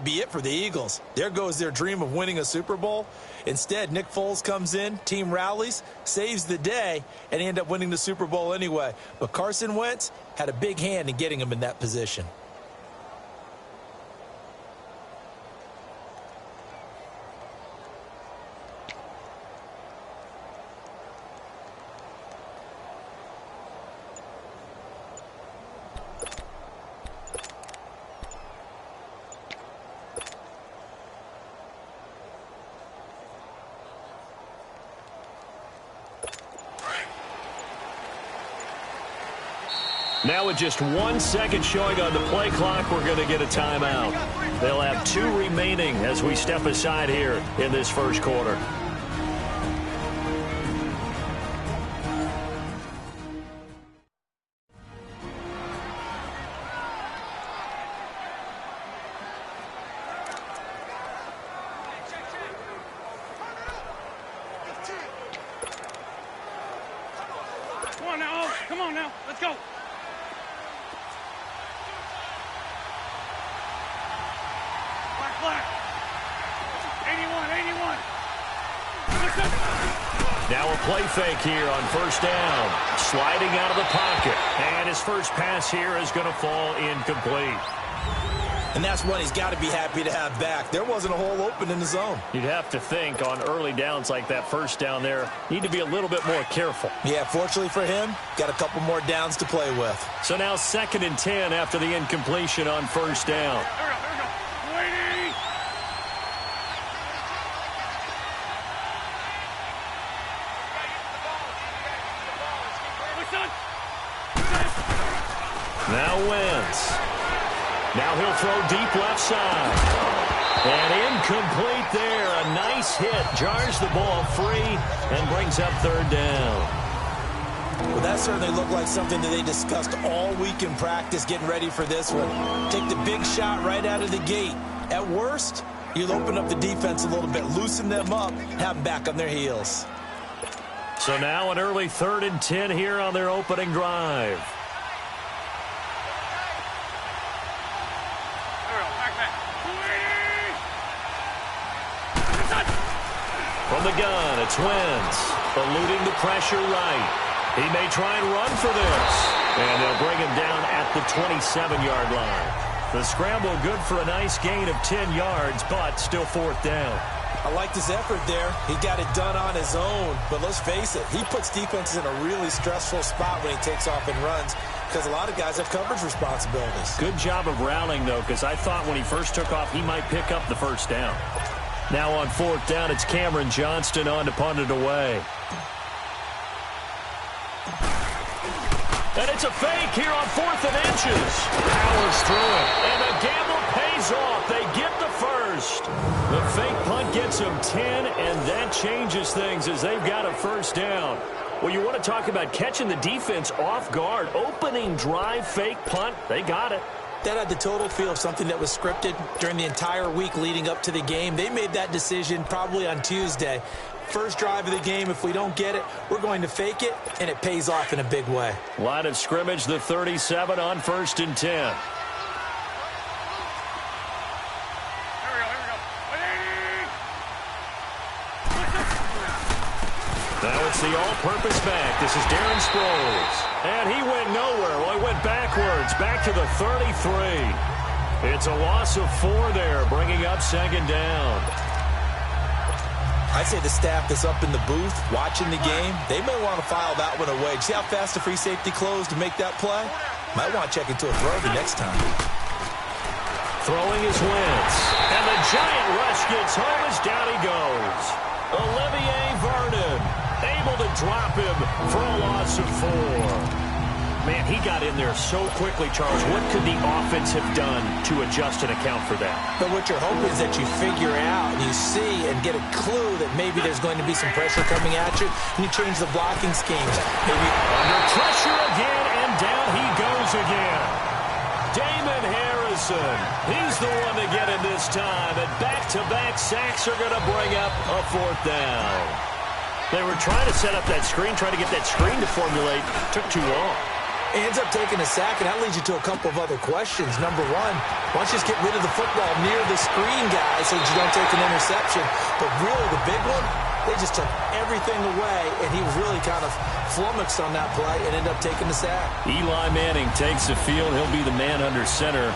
be it for the Eagles. There goes their dream of winning a Super Bowl. Instead, Nick Foles comes in, team rallies, saves the day, and they end up winning the Super Bowl anyway. But Carson Wentz had a big hand in getting him in that position. Now with just 1 second showing on the play clock, we're going to get a timeout. They'll have 2 remaining as we step aside here in this first quarter. Come on now, let's go. Black. 81. Now a play fake here on first down. Sliding out of the pocket. And his first pass here is going to fall incomplete. And that's one he's got to be happy to have back. There wasn't a hole open in the zone. You'd have to think on early downs like that first down there, need to be a little bit more careful. Yeah, fortunately for him, got a couple more downs to play with. So now 2nd and 10 after the incompletion on first down. There we go. Waiting. Now Wentz. Now he'll throw deep left side. And incomplete there. A nice hit. Jars the ball free and brings up 3rd down. Well, that certainly looked like something that they discussed all week in practice getting ready for this one. Take the big shot right out of the gate. At worst, you'll open up the defense a little bit, loosen them up, have them back on their heels. So now an early 3rd and 10 here on their opening drive. From the gun, it's Wentz, eluding the pressure right. He may try and run for this. And they'll bring him down at the 27-yard line. The scramble good for a nice gain of 10 yards, but still 4th down. I liked his effort there. He got it done on his own. But let's face it, he puts defenses in a really stressful spot when he takes off and runs because a lot of guys have coverage responsibilities. Good job of rallying, though, because I thought when he first took off, he might pick up the first down. Now on 4th down, it's Cameron Johnston on to punt it away. And it's a fake here on 4th and inches. Powers through it. And the gamble pays off. They get the first. The fake punt gets them 10, and that changes things as they've got a first down. Well, you want to talk about catching the defense off guard. Opening drive, fake punt. They got it. That had the total feel of something that was scripted during the entire week leading up to the game. They made that decision probably on Tuesday. First drive of the game, if we don't get it, we're going to fake it, and it pays off in a big way. Line of scrimmage, the 37 on 1st and 10. Here we go. Now it's the all-purpose back. This is Darren Sproles. And he went nowhere. Well, he went backwards, back to the 33. It's a loss of 4 there, bringing up 2nd down. I'd say the staff that's up in the booth watching the game, they may want to file that one away. See how fast the free safety closed to make that play? Might want to check into a throw the next time. Throwing his Wentz. And the giant rush gets home as down he goes. Olivier Vernon able to drop him for a loss of 4. Man, he got in there so quickly, Charles. What could the offense have done to adjust and account for that? But what you're hoping is that you figure out and you see and get a clue that maybe there's going to be some pressure coming at you, and you change the blocking schemes. Maybe under pressure again, and down he goes again. Damon Harrison, he's the one to get it this time, and back-to-back sacks are going to bring up a 4th down. They were trying to set up that screen, trying to get that screen to formulate. Took too long. He ends up taking a sack, and that leads you to a couple of other questions. Number one, why don't you just get rid of the football near the screen guy so that you don't take an interception? But really, the big one, they just took everything away, and he was really kind of flummoxed on that play and ended up taking the sack. Eli Manning takes the field. He'll be the man under center.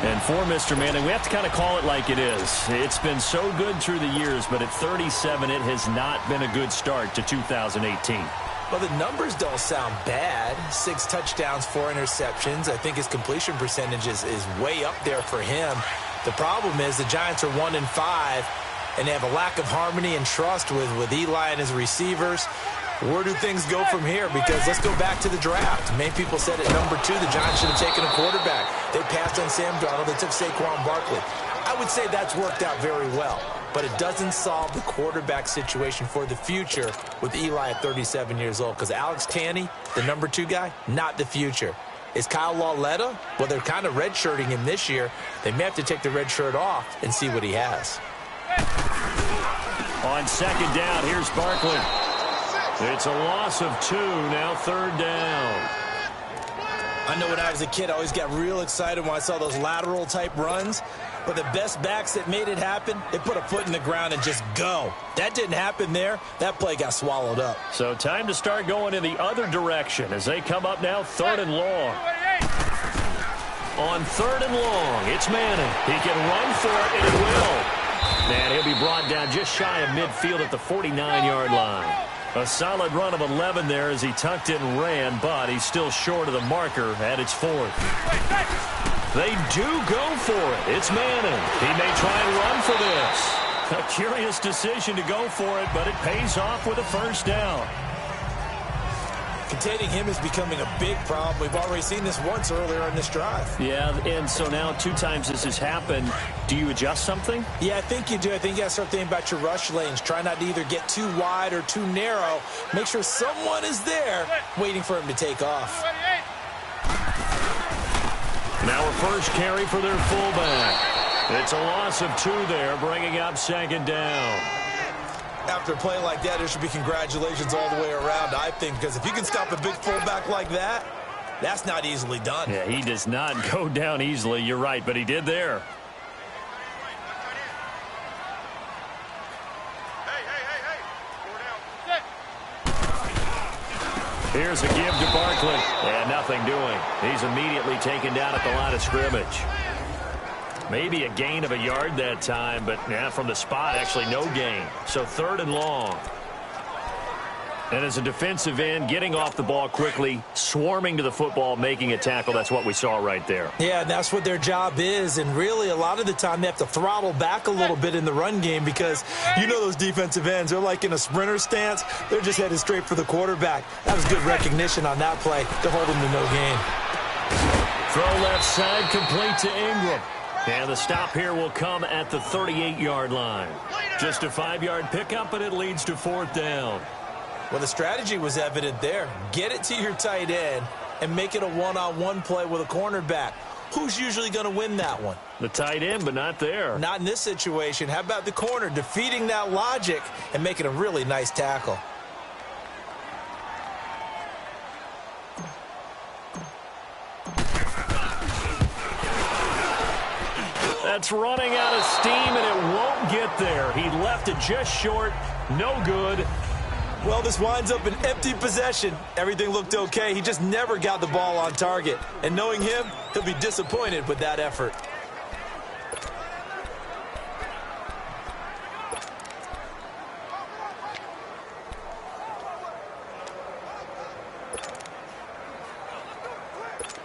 And for Mr. Manning, we have to kind of call it like it is. It's been so good through the years, but at 37, it has not been a good start to 2018. Well, the numbers don't sound bad. 6 touchdowns, 4 interceptions. I think his completion percentage is way up there for him. The problem is the Giants are 1-5, and they have a lack of harmony and trust with Eli and his receivers. Where do things go from here? Because let's go back to the draft. Many people said at number 2, the Giants should have taken a quarterback. They passed on Sam Darnold. They took Saquon Barkley. I would say that's worked out very well, but it doesn't solve the quarterback situation for the future with Eli at 37 years old, because Alex Tanney, the number 2 guy, not the future. Is Kyle Lauletta? Well, they're kind of redshirting him this year. They may have to take the red shirt off and see what he has. On second down, here's Barkley. It's a loss of 2, now third down. I know when I was a kid, I always got real excited when I saw those lateral-type runs. But the best backs that made it happen, they put a foot in the ground and just go. That didn't happen there. That play got swallowed up. So time to start going in the other direction as they come up now third and long. On third and long, it's Manning. He can run for it, and he will. And he'll be brought down just shy of midfield at the 49-yard line. A solid run of 11 there as he tucked it and ran, but he's still short of the marker at its 4th. They do go for it. It's Manning. He may try and run for this. A curious decision to go for it, but it pays off with a first down. Containing him is becoming a big problem. We've already seen this once earlier in this drive. Yeah, and so now 2 times this has happened. Do you adjust something? Yeah, I think you do. I think you got to start thinking about your rush lanes. Try not to either get too wide or too narrow. Make sure someone is there waiting for him to take off. Now a first carry for their fullback. It's a loss of 2 there, bringing up second down. After a play like that, there should be congratulations all the way around, I think, because if you can stop a big fullback like that, that's not easily done. Yeah, he does not go down easily. You're right, but he did there. Here's a give to Barkley, and nothing doing. He's immediately taken down at the line of scrimmage. Maybe a gain of a yard that time, but yeah, from the spot, actually no gain. So third and long. And as a defensive end, getting off the ball quickly, swarming to the football, making a tackle, that's what we saw right there. Yeah, and that's what their job is. And really, a lot of the time, they have to throttle back a little bit in the run game because you know those defensive ends, they're like in a sprinter stance. They're just headed straight for the quarterback. That was good recognition on that play to hold him to no gain. Throw left side, complete to Ingram. And the stop here will come at the 38-yard line. Just a 5-yard pickup, and it leads to 4th down. Well, the strategy was evident there. Get it to your tight end and make it a one-on-one play with a cornerback. Who's usually going to win that one? The tight end, but not there. Not in this situation. How about the corner defeating that logic and making a really nice tackle? That's running out of steam, and it won't get there. He left it just short. No good. Well, this winds up an empty possession. Everything looked okay. He just never got the ball on target. And knowing him, he'll be disappointed with that effort.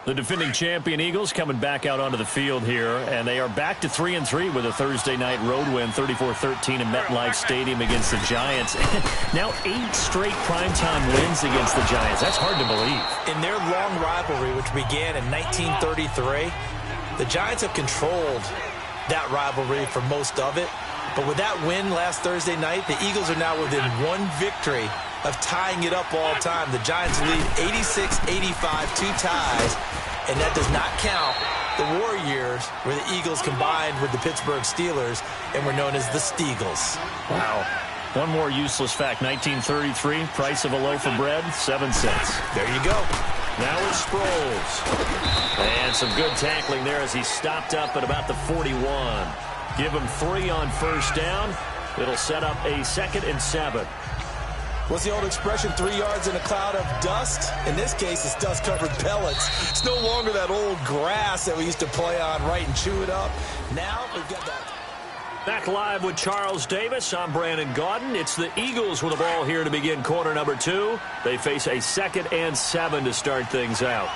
The defending champion Eagles coming back out onto the field here, and they are back to 3-3 with a Thursday night road win, 34-13 in MetLife Stadium against the Giants. Now 8 straight primetime wins against the Giants. That's hard to believe. In their long rivalry, which began in 1933, the Giants have controlled that rivalry for most of it. But with that win last Thursday night, the Eagles are now within 1 victory of tying it up all time. The Giants lead 86-85, 2 ties, and that does not count the war years where the Eagles combined with the Pittsburgh Steelers and were known as the Steagles. Wow. One more useless fact, 1933, price of a loaf of bread, 7 cents. There you go. Now it's Sproles. And some good tackling there as he stopped up at about the 41. Give him 3 on first down. It'll set up a 2nd and 7. What's the old expression, 3 yards in a cloud of dust? In this case, it's dust-covered pellets. It's no longer that old grass that we used to play on, right, and chew it up. Now we've got that. Back live with Charles Davis. I'm Brandon Gaudin. It's the Eagles with the ball here to begin quarter number 2. They face a 2nd and 7 to start things out.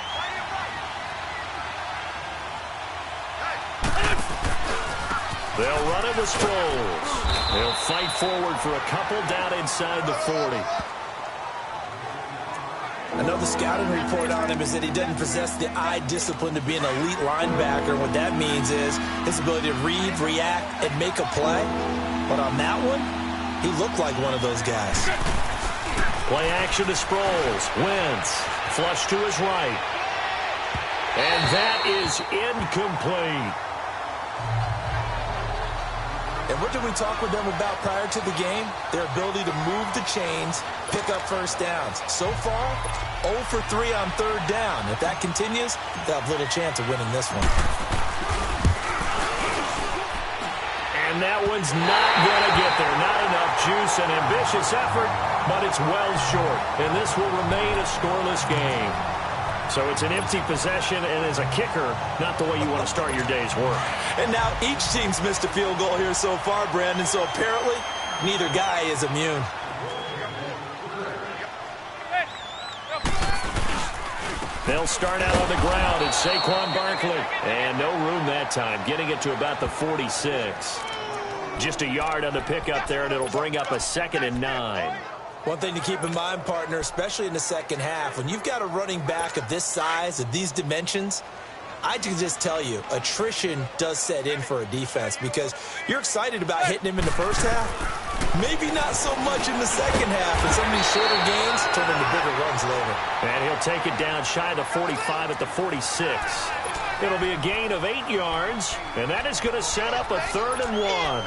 They'll run it with Sproles. They'll fight forward for a couple down inside the 40. Another scouting report on him is that he doesn't possess the eye discipline to be an elite linebacker. What that means is his ability to read, react, and make a play. But on that one, he looked like one of those guys. Play action to Sproles. Wentz. Flush to his right. And that is incomplete. And what did we talk with them about prior to the game? Their ability to move the chains, pick up first downs. So far, 0 for 3 on 3rd down. If that continues, they'll have little chance of winning this one. And that one's not going to get there. Not enough juice. An ambitious effort, but it's well short. And this will remain a scoreless game. So it's an empty possession, and as a kicker, not the way you want to start your day's work. And now each team's missed a field goal here so far, Brandon, so apparently neither guy is immune. They'll start out on the ground. It's Saquon Barkley. And no room that time, getting it to about the 46. Just a yard on the pickup there, and it'll bring up a 2nd and 9. One thing to keep in mind, partner, especially in the second half, when you've got a running back of this size, of these dimensions, I can just tell you, attrition does set in for a defense because you're excited about hitting him in the first half. Maybe not so much in the second half, and some of these shorter games turn into bigger runs later. And he'll take it down shy of the 45 at the 46. It'll be a gain of 8 yards, and that is going to set up a 3rd and 1.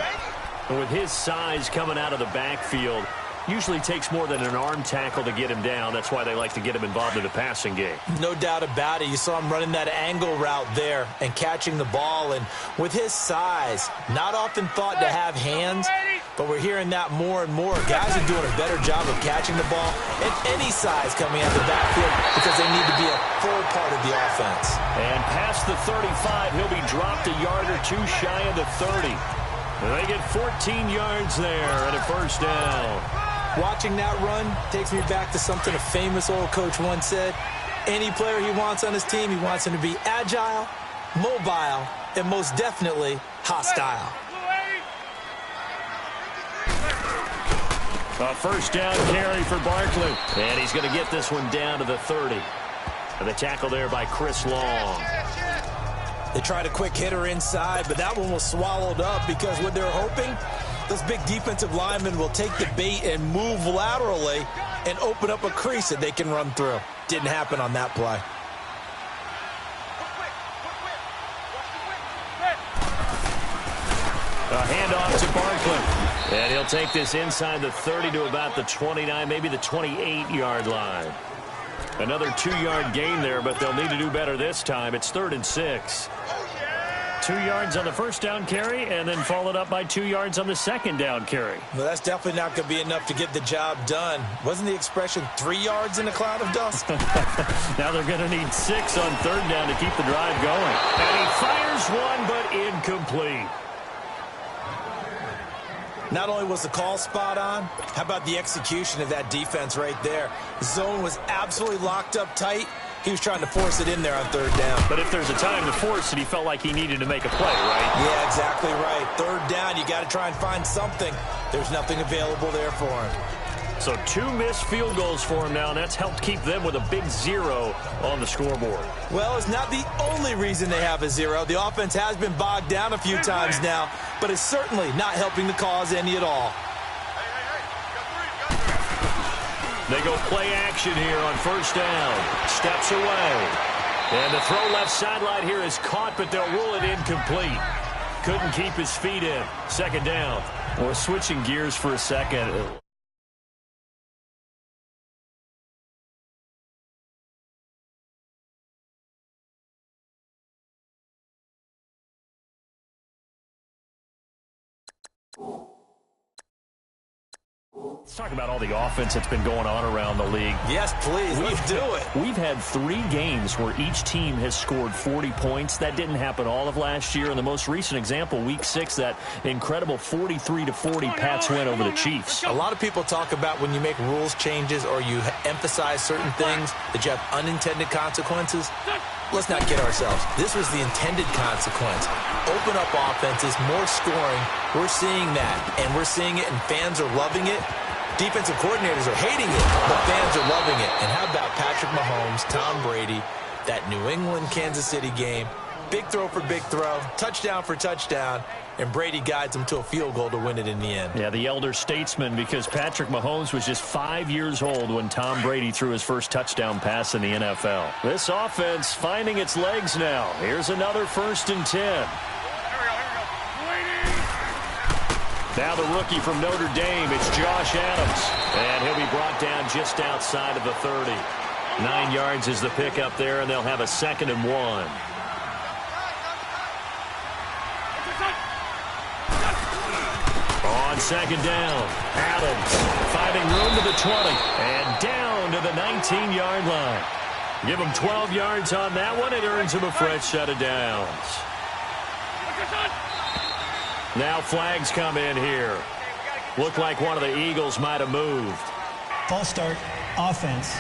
And with his size coming out of the backfield, usually takes more than an arm tackle to get him down. That's why they like to get him involved in the passing game. No doubt about it. You saw him running that angle route there and catching the ball. And with his size, not often thought to have hands, but we're hearing that more and more. Guys are doing a better job of catching the ball at any size coming out the backfield because they need to be a full part of the offense. And past the 35, he'll be dropped a yard or 2 shy of the 30. And they get 14 yards there and a 1st down. Watching that run takes me back to something a famous old coach once said. Any player he wants on his team, he wants him to be agile, mobile, and most definitely hostile. A 1st down carry for Barkley. And he's going to get this one down to the 30. And the tackle there by Chris Long. They tried a quick hitter inside, but that one was swallowed up because what they're hoping, those big defensive linemen will take the bait and move laterally and open up a crease that they can run through. Didn't happen on that play. A handoff to Barkley. And he'll take this inside the 30 to about the 29, maybe the 28-yard line. Another 2-yard gain there, but they'll need to do better this time. It's 3rd and 6. 2 yards on the 1st down carry, and then followed up by 2 yards on the 2nd down carry. Well, that's definitely not going to be enough to get the job done. Wasn't the expression 3 yards in a cloud of dust? Now they're going to need 6 on 3rd down to keep the drive going. And he fires one, but incomplete. Not only was the call spot on, how about the execution of that defense right there? The zone was absolutely locked up tight. He was trying to force it in there on 3rd down. But if there's a time to force it, he felt like he needed to make a play, right? Yeah, exactly right. 3rd down, you got to try and find something. There's nothing available there for him. So 2 missed field goals for him now, and that's helped keep them with a big 0 on the scoreboard. Well, it's not the only reason they have a 0. The offense has been bogged down a few times now, but it's certainly not helping the cause any at all. They go play action here on 1st down. Steps away. And the throw left sideline here is caught, but they'll rule it incomplete. Couldn't keep his feet in. 2nd down. Well, switching gears for a second. Let's talk about all the offense that's been going on around the league. Yes, please. Let's do it. We've had 3 games where each team has scored 40 points. That didn't happen all of last year. And the most recent example, Week 6, that incredible 43-40 Pats win over the Chiefs. A lot of people talk about when you make rules changes or you emphasize certain things that you have unintended consequences. Let's not kid ourselves. This was the intended consequence. Open up offenses, more scoring. We're seeing that, and we're seeing it, and fans are loving it. Defensive coordinators are hating it, but fans are loving it. And how about Patrick Mahomes, Tom Brady, that New England-Kansas City game? Big throw for big throw, touchdown for touchdown, and Brady guides them to a field goal to win it in the end. Yeah, the elder statesman, because Patrick Mahomes was just 5 years old when Tom Brady threw his first touchdown pass in the NFL. This offense finding its legs now. Here's another 1st and 10. Now the rookie from Notre Dame, it's Josh Adams. And he'll be brought down just outside of the 30. 9 yards is the pickup there, and they'll have a 2nd and 1. On 2nd down, Adams finding room to the 20 and down to the 19-yard line. Give him 12 yards on that one. It earns him a fresh set of downs. Now flags come in here. Looked like one of the Eagles might have moved. False start, offense.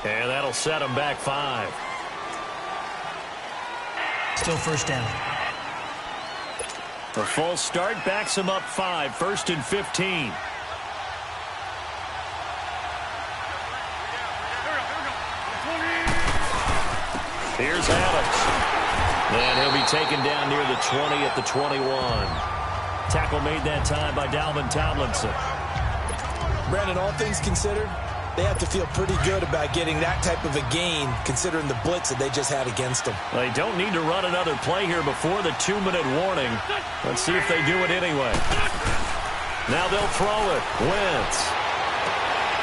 And that'll set them back 5. Still 1st down. The false start backs him up 5, 1st and 15. Here's Adams. And he'll be taken down near the 20 at the 21. Tackle made that time by Dalvin Tomlinson. Brandon, all things considered, they have to feel pretty good about getting that type of a gain considering the blitz that they just had against them. They don't need to run another play here before the 2-minute warning. Let's see if they do it anyway. Now they'll throw it. Wentz.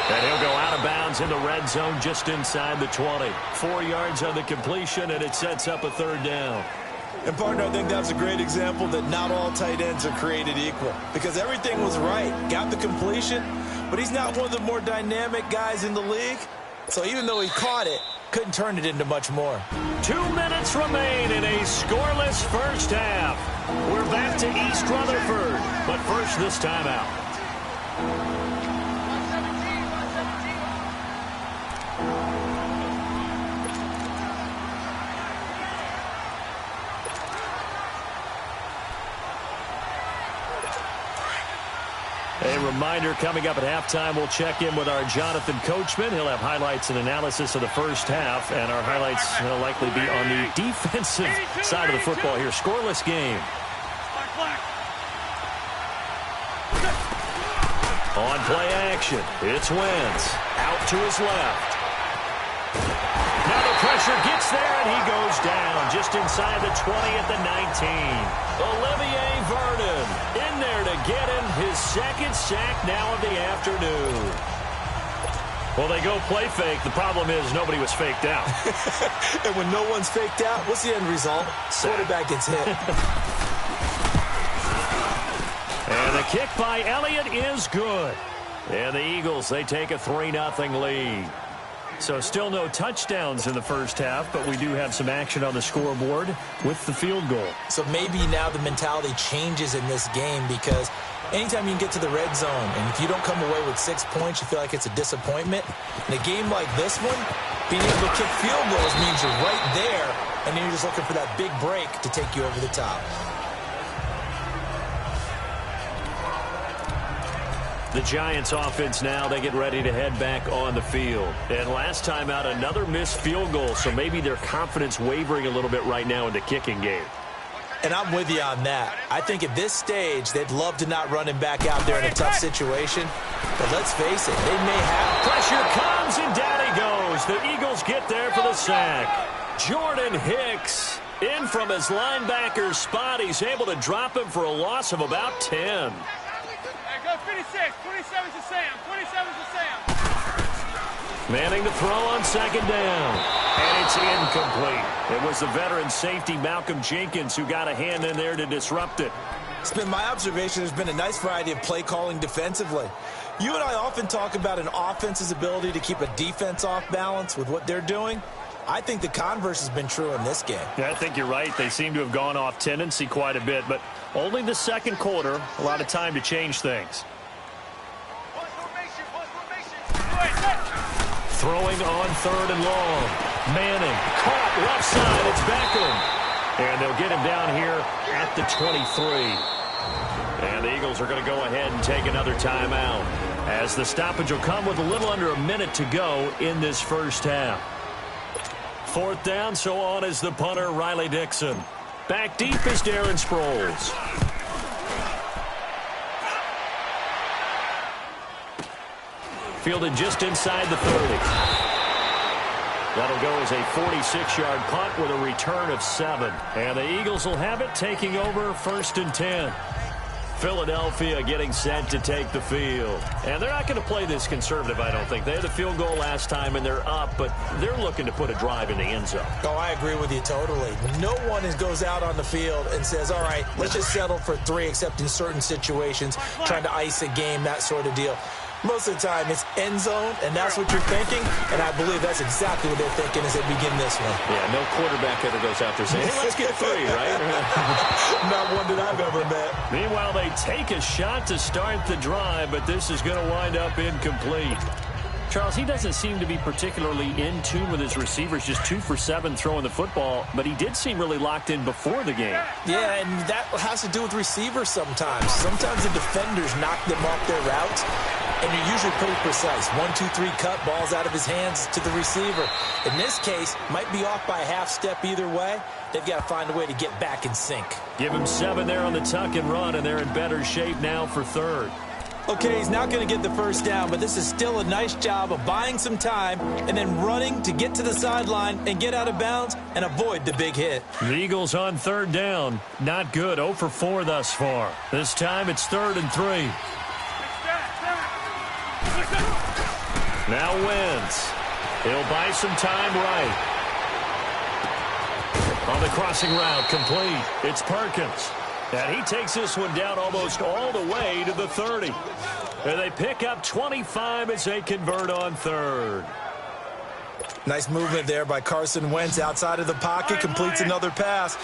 And he'll go out of bounds in the red zone just inside the 20. 4 yards on the completion, and it sets up a 3rd down. And, partner, I think that's a great example that not all tight ends are created equal. Because everything was right. Got the completion, but he's not one of the more dynamic guys in the league. So even though he caught it, couldn't turn it into much more. 2 minutes remain in a scoreless first half. We're back to East Rutherford, but first this timeout. A reminder, coming up at halftime, we'll check in with our Jonathan Coachman. He'll have highlights and analysis of the first half, and our highlights will likely be on the defensive side of the football here. Scoreless game. On play action, it's Wentz. Out to his left. Now the pressure gets there, and he goes down just inside the 20 at the 19. Olivier Vernon in there to get him his 2nd sack now of the afternoon. Well, they go play fake. The problem is nobody was faked out. And when no one's faked out, what's the end result? Quarterback gets hit. And the kick by Elliott is good. And the Eagles, they take a 3-0 lead. So still no touchdowns in the first half, but we do have some action on the scoreboard with the field goal. So maybe now the mentality changes in this game because anytime you can get to the red zone and if you don't come away with 6 points, you feel like it's a disappointment. In a game like this one, being able to kick field goals means you're right there, and then you're just looking for that big break to take you over the top. The Giants offense now, they get ready to head back on the field. And last time out, another missed field goal, so maybe their confidence wavering a little bit right now in the kicking game. And I'm with you on that. I think at this stage, they'd love to not run him back out there in a tough situation. But let's face it, they may have. Pressure comes, and down he goes. The Eagles get there for the sack. Jordan Hicks in from his linebacker spot. He's able to drop him for a loss of about 10. Go 26. 27's to Sam. 27's to Sam. Manning to throw on 2nd down. And it's incomplete. It was the veteran safety Malcolm Jenkins who got a hand in there to disrupt it. It's been my observation there's been a nice variety of play calling defensively. You and I often talk about an offense's ability to keep a defense off balance with what they're doing. I think the converse has been true in this game. Yeah, I think you're right. They seem to have gone off tendency quite a bit, but only the second quarter, a lot of time to change things. Throwing on 3rd and long. Manning caught left side. It's Beckham. And they'll get him down here at the 23. And the Eagles are going to go ahead and take another timeout, as the stoppage will come with a little under a minute to go in this first half. 4th down, so on is the punter, Riley Dixon. Back deep is Darren Sproles. Fielded just inside the 30. That'll go as a 46-yard punt with a return of 7. And the Eagles will have it, taking over 1st and 10. Philadelphia getting set to take the field. And they're not going to play this conservative, I don't think. They had the field goal last time, and they're up, but they're looking to put a drive in the end zone. Oh, I agree with you totally. No one goes out on the field and says, all right, let's just settle for 3, except in certain situations, trying to ice a game, that sort of deal. Most of the time, it's end zone, and that's what you're thinking, and I believe that's exactly what they're thinking as they begin this one. Yeah, no quarterback ever goes out there saying, hey, let's get 3, right? Not one that I've ever met. Meanwhile, they take a shot to start the drive, but this is going to wind up incomplete. Charles, he doesn't seem to be particularly in tune with his receivers, just 2 for 7 throwing the football, but he did seem really locked in before the game. Yeah, and that has to do with receivers sometimes. Sometimes the defenders knock them off their routes, and you're usually pretty precise. 1, 2, 3 cut, balls out of his hands to the receiver. In this case, might be off by a half step either way. They've got to find a way to get back in sync. Give him 7 there on the tuck and run, and they're in better shape now for 3rd. Okay, he's not going to get the first down, but this is still a nice job of buying some time and then running to get to the sideline and get out of bounds and avoid the big hit. The Eagles on 3rd down. Not good. 0 for 4 thus far. This time it's 3rd and 3. Now Wentz. He'll buy some time right. On the crossing route, complete. It's Perkins. And he takes this one down almost all the way to the 30. And they pick up 25 as they convert on 3rd. Nice movement there by Carson Wentz outside of the pocket, completes another pass.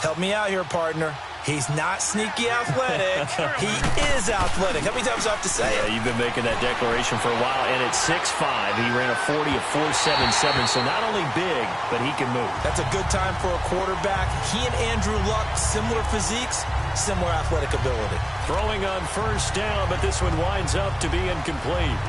Help me out here, partner. He's not sneaky athletic. He is athletic. How many times do I have to say it? Yeah, you've been making that declaration for a while. And at 6'5", he ran a 40 of 4.77. So not only big, but he can move. That's a good time for a quarterback. He and Andrew Luck, similar physiques, similar athletic ability. Throwing on 1st down, but this one winds up to be incomplete.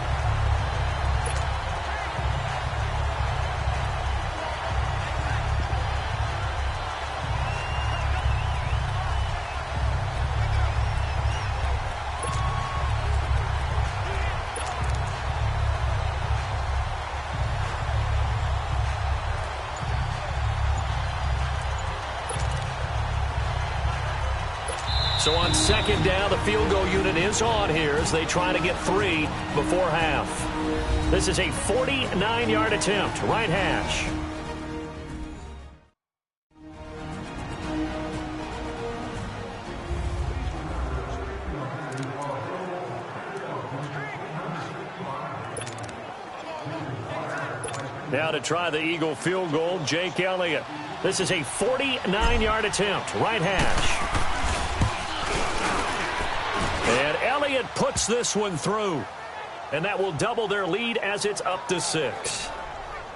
So on 2nd down, the field goal unit is on here as they try to get 3 before half. This is a 49-yard attempt, right hash. Now to try the Eagle field goal, Jake Elliott. This is a 49-yard attempt, right hash. And Elliott puts this one through. And that will double their lead as it's up to 6.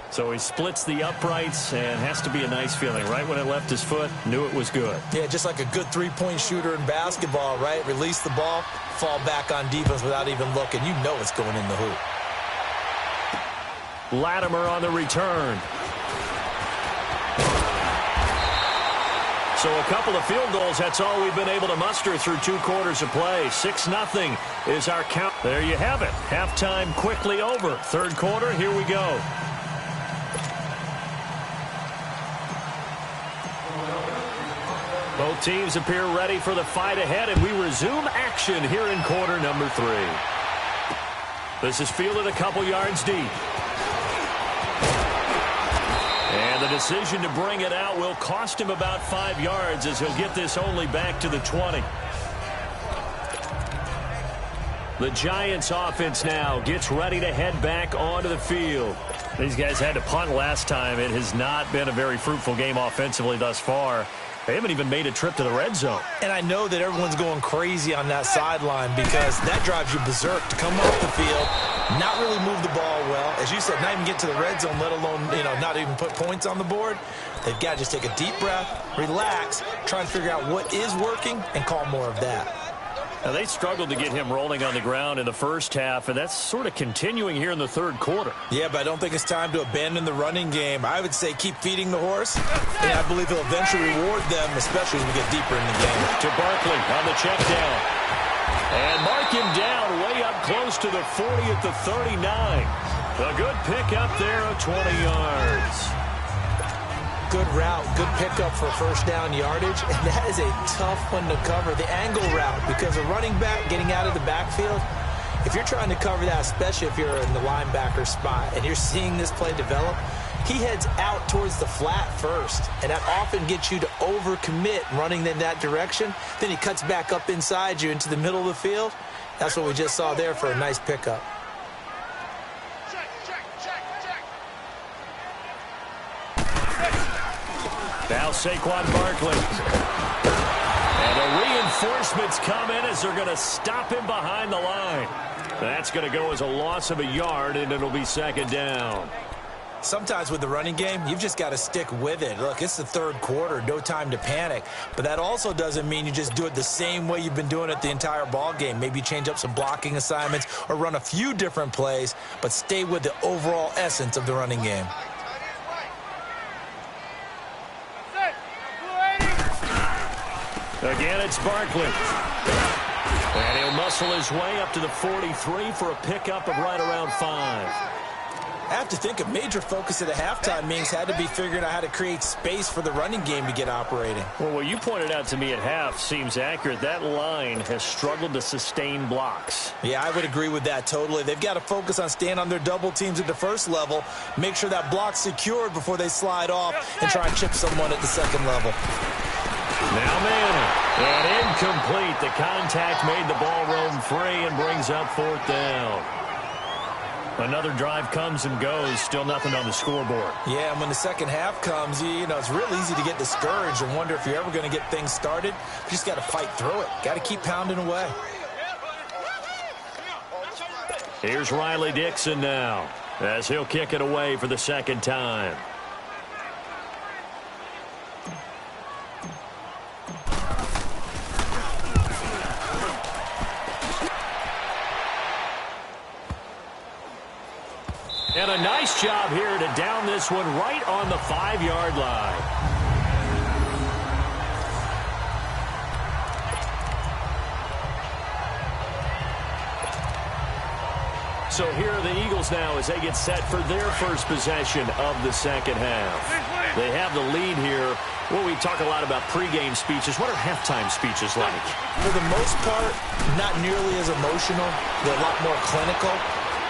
So he splits the uprights, and has to be a nice feeling. Right when it left his foot, knew it was good. Yeah, just like a good three-point shooter in basketball, right? Release the ball, fall back on defense without even looking. You know it's going in the hoop. Latimer on the return. So a couple of field goals, that's all we've been able to muster through 2 quarters of play. 6-0 is our count. There you have it. Halftime quickly over. 3rd quarter, here we go. Both teams appear ready for the fight ahead, and we resume action here in quarter number 3. This is fielded a couple yards deep. And the decision to bring it out will cost him about 5 yards, as he'll get this only back to the 20. The Giants offense now gets ready to head back onto the field. These guys had to punt last time. It has not been a very fruitful game offensively thus far. They haven't even made a trip to the red zone. And I know that everyone's going crazy on that sideline because that drives you berserk to come off the field, not really move the ball well. As you said, not even get to the red zone, let alone, not even put points on the board. They've got to just take a deep breath, relax, try and figure out what is working, and call more of that. Now, they struggled to get him rolling on the ground in the first half, and that's sort of continuing here in the third quarter. Yeah, but I don't think it's time to abandon the running game. I would say keep feeding the horse, and I believe he'll eventually reward them, especially as we get deeper in the game. To Barkley on the check down. And mark him down way up close to the 40 at the 39. A good pickup there of 20 yards. Good route, good pickup for first down yardage, and that is a tough one to cover, the angle route, because a running back getting out of the backfield, if you're trying to cover that, especially if you're in the linebacker spot and you're seeing this play develop, he heads out towards the flat first, and that often gets you to overcommit running in that direction. Then he cuts back up inside you into the middle of the field. That's what we just saw there for a nice pickup. Now Saquon Barkley. And the reinforcements come in as they're going to stop him behind the line. That's going to go as a loss of a yard, and it'll be second down. Sometimes with the running game, you've just got to stick with it. Look, it's the third quarter, no time to panic. But that also doesn't mean you just do it the same way you've been doing it the entire ball game. Maybe change up some blocking assignments or run a few different plays, but stay with the overall essence of the running game. Again, it's Barkley. And he'll muscle his way up to the 43 for a pickup of right around 5. I have to think a major focus at the halftime means had to be figuring out how to create space for the running game to get operating. Well, what you pointed out to me at half seems accurate. That line has struggled to sustain blocks. Yeah, I would agree with that totally. They've got to focus on staying on their double teams at the first level, make sure that block's secured before they slide off and try and chip someone at the second level. Now Manning, and incomplete. The contact made the ball roam free and brings up fourth down. Another drive comes and goes, still nothing on the scoreboard. Yeah, and when the second half comes, it's real easy to get discouraged and wonder if you're ever going to get things started. You just got to fight through it. Got to keep pounding away. Here's Riley Dixon now, as he'll kick it away for the second time. And a nice job here to down this one right on the 5-yard line. So here are the Eagles now as they get set for their first possession of the second half. They have the lead here. Well, we talk a lot about pregame speeches. What are halftime speeches like? For the most part, not nearly as emotional. They're a lot more clinical.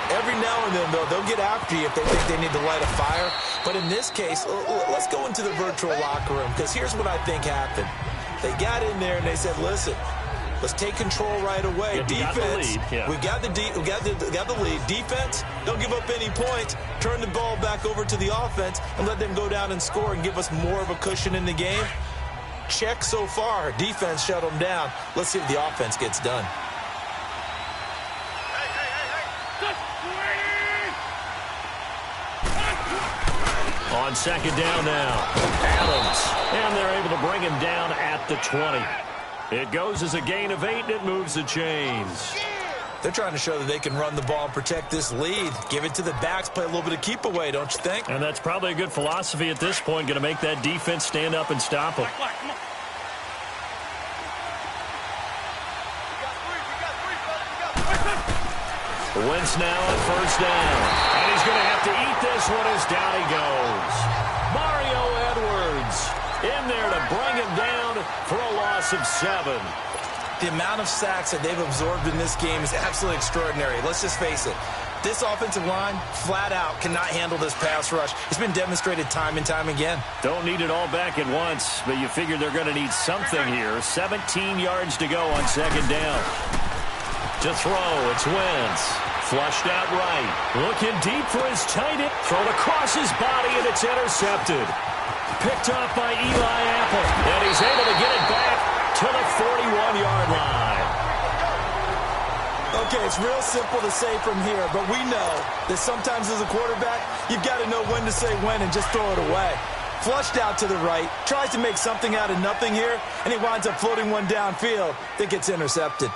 Every now and then, though, they'll get after you if they think they need to light a fire. But in this case, let's go into the virtual locker room, because here's what I think happened. They got in there and they said, listen, let's take control right away. Yeah, defense, we got the lead. Defense, don't give up any points. Turn the ball back over to the offense and let them go down and score and give us more of a cushion in the game. Check so far. Defense shut them down. Let's see if the offense gets done. On second down now, Adams, and they're able to bring him down at the 20. It goes as a gain of 8, and it moves the chains. They're trying to show that they can run the ball and protect this lead. Give it to the backs, play a little bit of keep away, don't you think? And that's probably a good philosophy at this point, going to make that defense stand up and stop them. Wentz now on first down. And he's going to have to eat this one as down he goes. Mario Edwards in there to bring him down for a loss of 7. The amount of sacks that they've absorbed in this game is absolutely extraordinary. Let's just face it. This offensive line, flat out, cannot handle this pass rush. It's been demonstrated time and time again. Don't need it all back at once, but you figure they're going to need something here. 17 yards to go on second down. To throw, it's Wentz. Flushed out right. Looking deep for his tight end. Thrown across his body, and it's intercepted. Picked off by Eli Apple. And he's able to get it back to the 41-yard line. Okay, it's real simple to say from here, but we know that sometimes as a quarterback, you've got to know when to say when and just throw it away. Flushed out to the right, tries to make something out of nothing here, and he winds up floating one downfield that gets intercepted.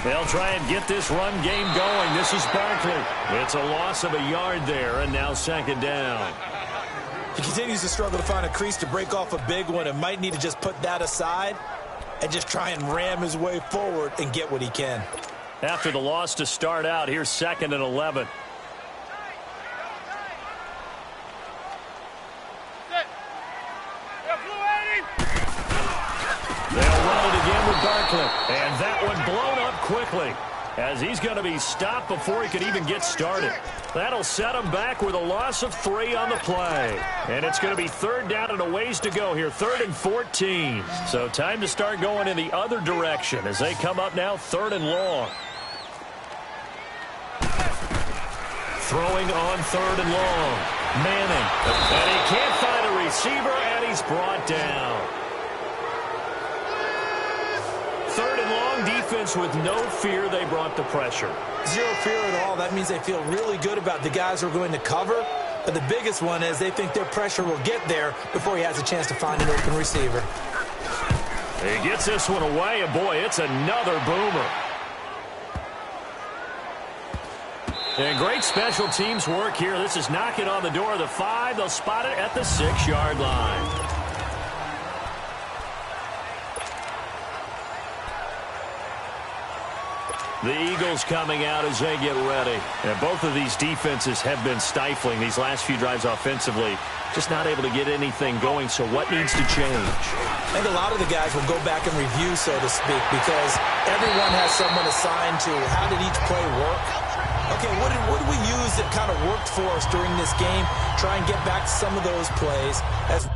They'll try and get this run game going. This is Barkley. It's a loss of a yard there, and now second down. He continues to struggle to find a crease to break off a big one and might need to just put that aside and just try and ram his way forward and get what he can. After the loss to start out, here's 2nd and 11. They'll run it again with Barkley. And that one blown up quickly as he's going to be stopped before he could even get started. That'll set him back with a loss of 3 on the play. And it's going to be 3rd down and a ways to go here, 3rd and 14. So time to start going in the other direction as they come up now 3rd and long. Throwing on 3rd and long. Manning. And he can't find a receiver, and he's brought down. 3rd and long, defense with no fear. They brought the pressure. Zero fear at all. That means they feel really good about the guys who are going to cover. But the biggest one is they think their pressure will get there before he has a chance to find an open receiver. He gets this one away, and boy, it's another boomer. And great special teams work here. This is knocking on the door of the 5. They'll spot it at the 6-yard line. The Eagles coming out as they get ready. And both of these defenses have been stifling these last few drives offensively. Just not able to get anything going, so what needs to change? I think a lot of the guys will go back and review, so to speak, because everyone has someone assigned to how did each play work. Okay, what did we use that kind of worked for us during this game? Try and get back to some of those plays. As